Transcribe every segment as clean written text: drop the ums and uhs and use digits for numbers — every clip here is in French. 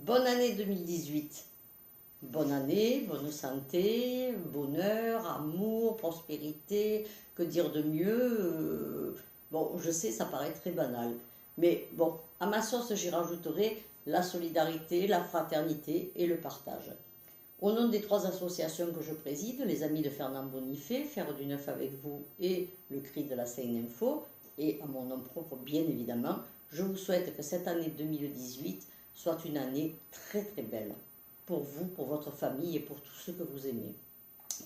Bonne année 2018. Bonne année, bonne santé, bonheur, amour, prospérité, que dire de mieux bon, je sais, ça paraît très banal. Mais bon, à ma sauce, j'y rajouterai la solidarité, la fraternité et le partage. Au nom des trois associations que je préside, les Amis de Fernand Bonifay, Faire du Neuf avec vous et le Cri de la Seine Info, et à mon nom propre bien évidemment, je vous souhaite que cette année 2018 soit une année très très belle pour vous, pour votre famille et pour tous ceux que vous aimez,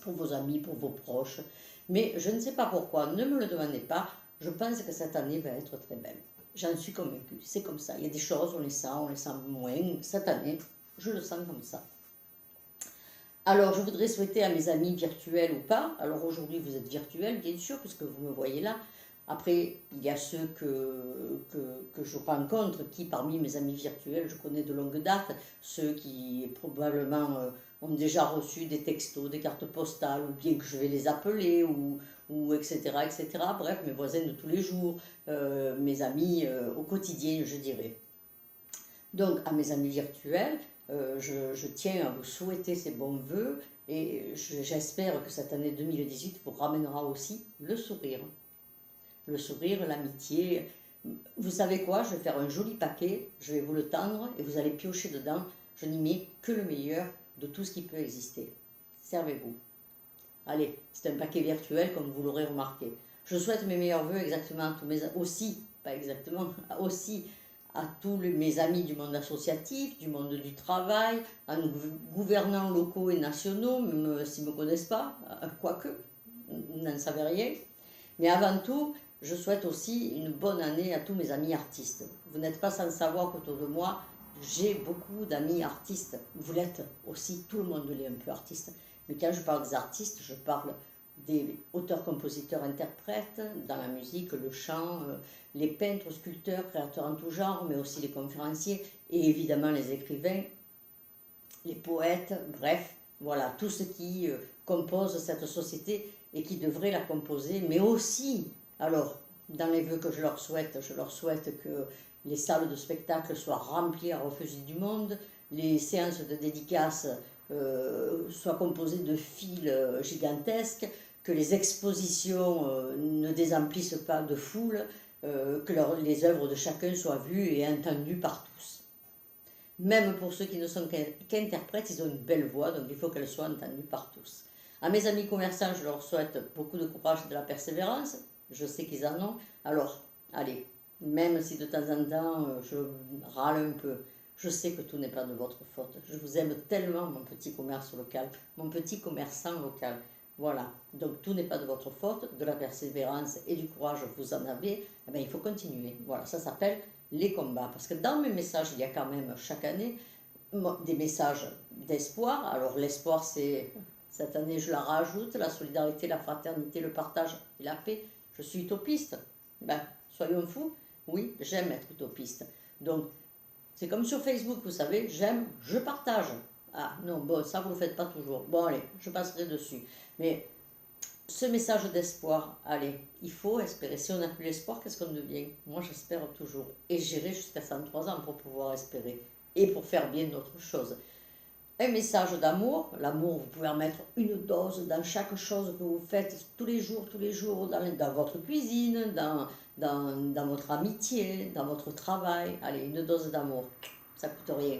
pour vos amis, pour vos proches. Mais je ne sais pas pourquoi, ne me le demandez pas, je pense que cette année va être très belle. J'en suis convaincue, c'est comme ça. Il y a des choses, on les sent moins. Cette année, je le sens comme ça. Alors, je voudrais souhaiter à mes amis virtuels ou pas, alors aujourd'hui vous êtes virtuels bien sûr, puisque vous me voyez là. Après, il y a ceux que je rencontre, qui parmi mes amis virtuels, je connais de longue date, ceux qui probablement ont déjà reçu des textos, des cartes postales, ou bien que je vais les appeler, ou etc., etc. Bref, mes voisins de tous les jours, mes amis au quotidien, je dirais. Donc, à mes amis virtuels, je tiens à vous souhaiter ces bons vœux et j'espère que cette année 2018 vous ramènera aussi le sourire. Le sourire, l'amitié. Vous savez quoi? Je vais faire un joli paquet, je vais vous le tendre et vous allez piocher dedans. Je n'y mets que le meilleur de tout ce qui peut exister. Servez-vous. Allez, c'est un paquet virtuel comme vous l'aurez remarqué. Je souhaite mes meilleurs vœux exactement à tous mes... Aussi, pas exactement, aussi à tous mes amis du monde associatif, du monde du travail, à nos gouvernants locaux et nationaux, même s'ils ne me connaissent pas, quoique, vous n'en savez rien. Mais avant tout, je souhaite aussi une bonne année à tous mes amis artistes. Vous n'êtes pas sans savoir qu'autour de moi, j'ai beaucoup d'amis artistes. Vous l'êtes aussi, tout le monde l'est un peu artiste. Mais quand je parle des artistes, je parle des auteurs, compositeurs, interprètes, dans la musique, le chant, les peintres, sculpteurs, créateurs en tout genre, mais aussi les conférenciers et évidemment les écrivains, les poètes, bref, voilà, tout ce qui compose cette société et qui devrait la composer, mais aussi, alors, dans les vœux que je leur souhaite que les salles de spectacle soient remplies à refuser du monde, les séances de dédicaces soient composées de fils gigantesques, que les expositions ne désemplissent pas de foule, que les œuvres de chacun soient vues et entendues par tous. Même pour ceux qui ne sont qu'interprètes, ils ont une belle voix, donc il faut qu'elle soit entendue par tous. À mes amis commerçants, je leur souhaite beaucoup de courage et de la persévérance. Je sais qu'ils en ont. Alors, allez, même si de temps en temps je râle un peu, je sais que tout n'est pas de votre faute. Je vous aime tellement, mon petit commerce local, mon petit commerçant local. Voilà, donc tout n'est pas de votre faute, de la persévérance et du courage vous en avez, eh bien, il faut continuer. Voilà, ça s'appelle les combats. Parce que dans mes messages, il y a quand même chaque année des messages d'espoir. Alors l'espoir, c'est, cette année je la rajoute, la solidarité, la fraternité, le partage et la paix. Je suis utopiste. Ben, soyons fous. Oui, j'aime être utopiste. Donc, c'est comme sur Facebook, vous savez, j'aime, je partage. Ah non, bon, ça vous ne le faites pas toujours. Bon, allez, je passerai dessus. Mais ce message d'espoir, allez, il faut espérer. Si on n'a plus l'espoir, qu'est-ce qu'on devient? Moi, j'espère toujours. Et j'irai jusqu'à 103 ans pour pouvoir espérer. Et pour faire bien d'autres choses. Un message d'amour. L'amour, vous pouvez en mettre une dose dans chaque chose que vous faites tous les jours, dans votre cuisine, dans votre amitié, dans votre travail. Allez, une dose d'amour. Ça ne coûte rien.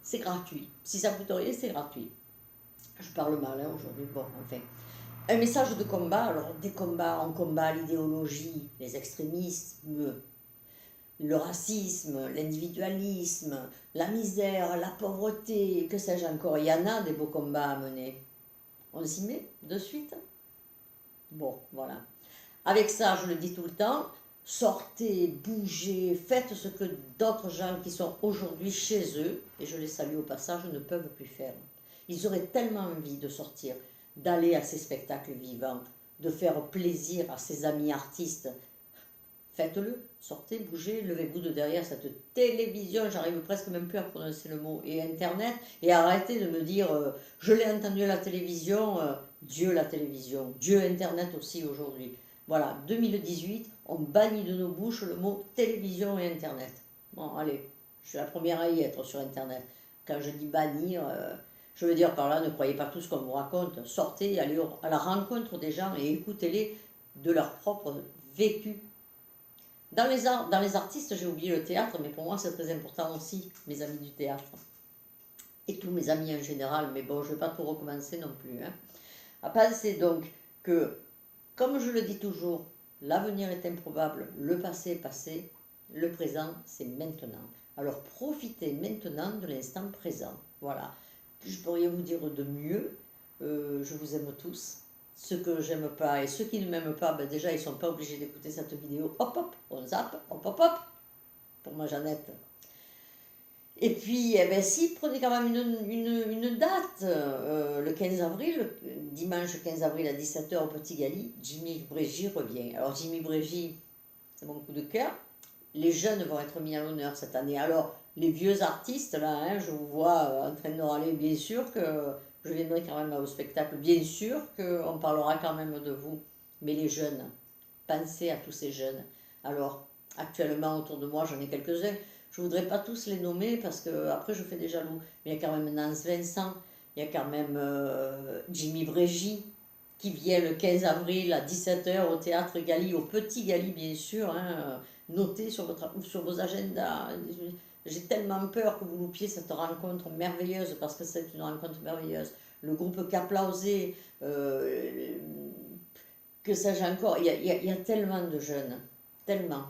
C'est gratuit. Si ça ne coûte rien, c'est gratuit. Je parle mal hein, aujourd'hui, bon, enfin. Un message de combat, alors des combats, on combat l'idéologie, les extrémismes, le racisme, l'individualisme, la misère, la pauvreté, que sais-je encore. Il y en a des beaux combats à mener. On s'y met de suite? Bon, voilà. Avec ça, je le dis tout le temps, sortez, bougez, faites ce que d'autres gens qui sont aujourd'hui chez eux, et je les salue au passage, ne peuvent plus faire. Ils auraient tellement envie de sortir, d'aller à ces spectacles vivants, de faire plaisir à ses amis artistes. Faites-le, sortez, bougez, levez-vous de derrière cette télévision, j'arrive presque même plus à prononcer le mot, et Internet, et arrêtez de me dire, je l'ai entendu à la télévision, Dieu la télévision, Dieu Internet aussi aujourd'hui. Voilà, 2018, on bannit de nos bouches le mot télévision et Internet. Bon, allez, Je suis la première à y être sur Internet. Quand je dis bannir, je veux dire par là, ne croyez pas tout ce qu'on vous raconte. Sortez, allez à la rencontre des gens et écoutez-les de leur propre vécu. Dans les artistes, j'ai oublié le théâtre, mais pour moi c'est très important aussi, mes amis du théâtre. Et tous mes amis en général, mais bon, je ne vais pas tout recommencer non plus. Hein. À penser donc que, comme je le dis toujours, l'avenir est improbable, le passé est passé, le présent c'est maintenant. Alors profitez maintenant de l'instant présent. Voilà. Je pourrais vous dire de mieux. Je vous aime tous. Ceux que j'aime pas et ceux qui ne m'aiment pas, ben déjà ils ne sont pas obligés d'écouter cette vidéo. Hop hop, on zappe, hop hop hop. Pour ma Jeannette. Et puis, eh ben, si, prenez quand même une date, le 15 avril, dimanche 15 avril à 17h au Petit Gali, Jimmy Brégy revient. Alors Jimmy Brégy, c'est mon coup de cœur. Les jeunes vont être mis à l'honneur cette année. Alors, les vieux artistes, là, hein, je vous vois en train de râler, bien sûr que je viendrai quand même au spectacle, bien sûr qu'on parlera quand même de vous. Mais les jeunes, pensez à tous ces jeunes. Alors, actuellement, autour de moi, j'en ai quelques-uns. Je ne voudrais pas tous les nommer parce que après je fais des jaloux. Mais il y a quand même Nance Vincent, il y a quand même Jimmy Brégy qui vient le 15 avril à 17h au Théâtre Gali, au Petit Gali bien sûr. Hein, notez sur vos agendas. J'ai tellement peur que vous loupiez cette rencontre merveilleuse parce que c'est une rencontre merveilleuse. Le groupe Caplausé, que sais-je encore, il y a tellement de jeunes, tellement.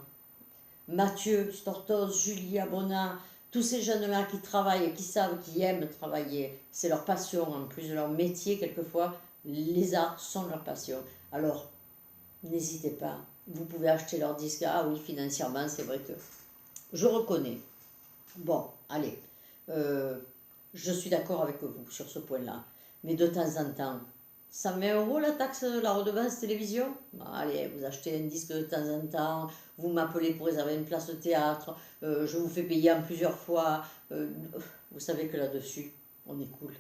Mathieu, Stortos, Julia, Bonnat, tous ces jeunes-là qui travaillent, qui savent, qui aiment travailler, c'est leur passion en plus de leur métier quelquefois, les arts sont leur passion. Alors, n'hésitez pas, vous pouvez acheter leur disque, ah oui, financièrement, c'est vrai que je reconnais. Bon, allez, je suis d'accord avec vous sur ce point-là, mais de temps en temps, 120 € la taxe, la redevance télévision. Allez, vous achetez un disque de temps en temps, vous m'appelez pour réserver une place de théâtre, je vous fais payer en plusieurs fois. Vous savez que là-dessus, on est cool.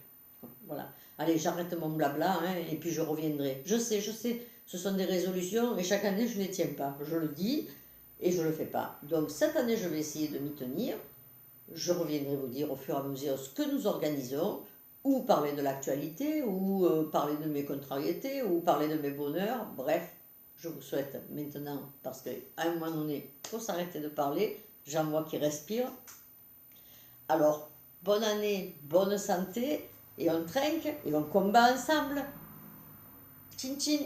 Voilà. Allez, j'arrête mon blabla hein, et puis je reviendrai. Je sais, ce sont des résolutions et chaque année je ne les tiens pas. Je le dis et je ne le fais pas. Donc cette année, je vais essayer de m'y tenir. Je reviendrai vous dire au fur et à mesure ce que nous organisons, ou parler de l'actualité, ou parler de mes contrariétés, ou parler de mes bonheurs. Bref, je vous souhaite maintenant, parce qu'à un moment donné, il faut s'arrêter de parler, j'en vois qui respirent. Alors, bonne année, bonne santé, et on trinque, et on combat ensemble. Tchin tchin.